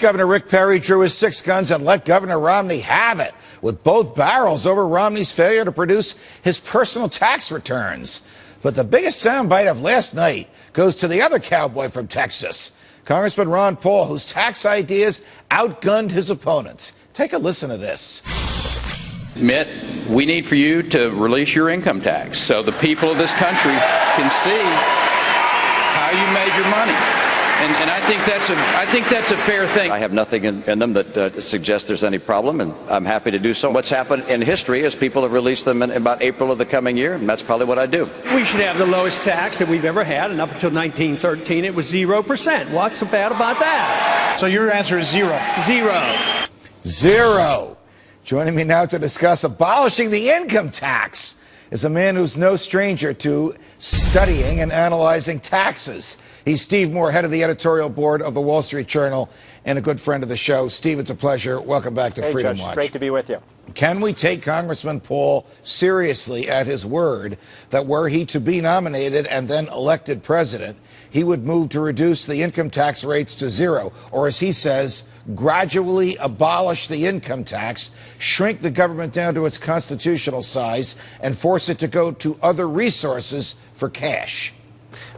Governor Rick Perry drew his 6 guns and let Governor Romney have it, with both barrels over Romney's failure to produce his personal tax returns. But the biggest soundbite of last night goes to the other cowboy from Texas, Congressman Ron Paul, whose tax ideas outgunned his opponents. Take a listen to this. Mitt, we need for you to release your income tax so the people of this country can see how you made your money. And I think that's a fair thing. I have nothing in them that suggests there's any problem, and I'm happy to do so. What's happened in history is people have released them in about April of the coming year, and that's probably what I do. We should have the lowest tax that we've ever had, and up until 1913, it was 0%. What's so bad about that? So your answer is zero. Zero. Joining me now to discuss abolishing the income tax is a man who's no stranger to studying and analyzing taxes. He's Steve Moore, head of the editorial board of the Wall Street Journal and a good friend of the show. Steve, it's a pleasure. Welcome back to Freedom Judge, Watch. Great to be with you. Can we take Congressman Paul seriously at his word that were he to be nominated and then elected president, he would move to reduce the income tax rates to zero, or as he says, gradually abolish the income tax, shrink the government down to its constitutional size, and force it to go to other resources for cash?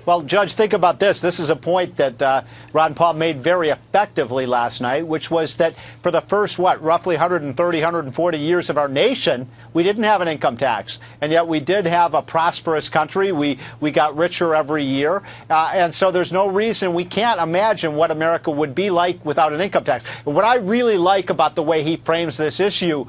Well, Judge, think about this. This is a point that Ron Paul made very effectively last night, which was that for the first, roughly 130, 140 years of our nation, we didn't have an income tax. And yet we did have a prosperous country. We got richer every year. And so there's no reason we can't imagine what America would be like without an income tax. And what I really like about the way he frames this issue,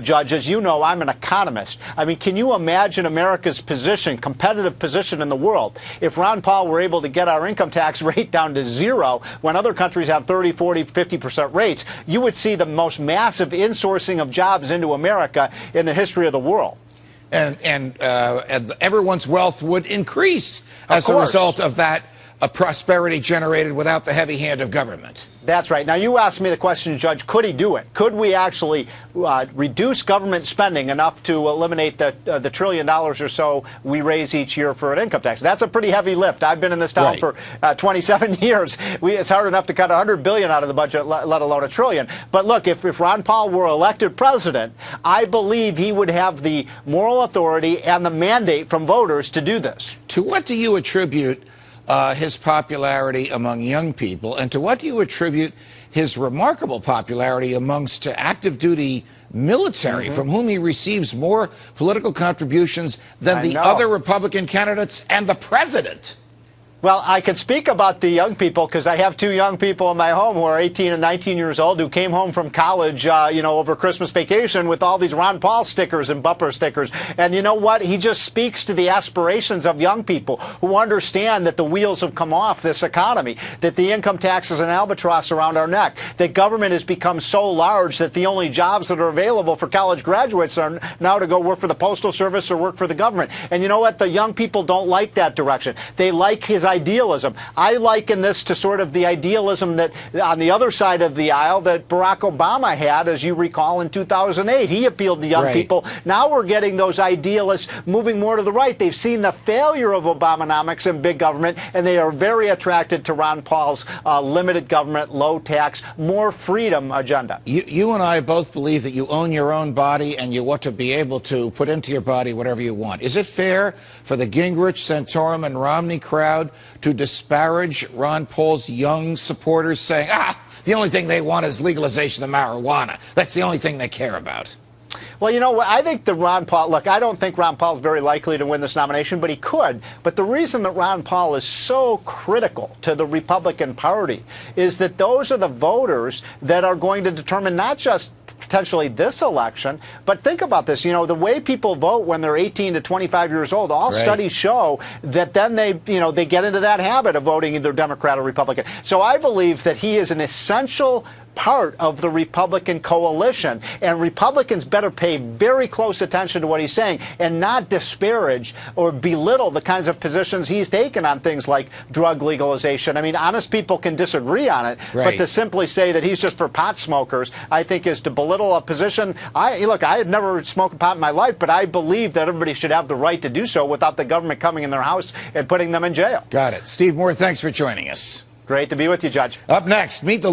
Judge, as you know, I'm an economist. I mean, can you imagine America's position, competitive position in the world, if Ron Paul were able to get our income tax rate down to zero when other countries have 30, 40, 50% rates? You would see the most massive insourcing of jobs into America in the history of the world. And everyone's wealth would increase as a result of that prosperity generated without the heavy hand of government. That's right. Now, you asked me the question, Judge, could he do it? Could we actually reduce government spending enough to eliminate the $1 trillion or so we raise each year for an income tax? That's a pretty heavy lift. I've been in this town for 27 years. It's hard enough to cut $100 billion out of the budget, let alone $1 trillion. But look, if Ron Paul were elected president, I believe he would have the moral authority and the mandate from voters to do this. To what do you attribute his popularity among young people, and to what do you attribute his remarkable popularity amongst active duty military, from whom he receives more political contributions than the other Republican candidates and the president? Well, I could speak about the young people because I have 2 young people in my home who are 18 and 19 years old who came home from college, over Christmas vacation with all these Ron Paul stickers and bumper stickers. And you know what? He just speaks to the aspirations of young people who understand that the wheels have come off this economy, that the income tax is an albatross around our neck, that government has become so large that the only jobs that are available for college graduates are now to go work for the Postal Service or work for the government. And you know what? The young people don't like that direction. They like his idealism. I liken this to sort of the idealism that on the other side of the aisle that Barack Obama had, as you recall, in 2008. He appealed to young people. Now we're getting those idealists moving more to the right. They've seen the failure of Obamonomics and big government, and they are very attracted to Ron Paul's limited government, low tax, more freedom agenda. You and I both believe that you own your own body and you ought to be able to put into your body whatever you want. Is it fair for the Gingrich, Santorum, and Romney crowd to disparage Ron Paul's young supporters, saying, the only thing they want is legalization of marijuana? That's the only thing they care about. Well, you know what? I think that Ron Paul, look, I don't think Ron Paul is very likely to win this nomination, but he could. But the reason that Ron Paul is so critical to the Republican Party is that those are the voters that are going to determine not just potentially this election, but think about this. You know, the way people vote when they're 18 to 25 years old, all studies show that then they get into that habit of voting either Democrat or Republican. So I believe that he is an essential part of the Republican coalition, and Republicans better pay very close attention to what he's saying and not disparage or belittle the kinds of positions he's taken on things like drug legalization. I mean, honest people can disagree on it, but to simply say that he's just for pot smokers, I think is to belittle a position. Look, I had never smoked pot in my life, but I believe that everybody should have the right to do so without the government coming in their house and putting them in jail. Got it. Steve Moore, thanks for joining us. Great to be with you, Judge. Up next, meet the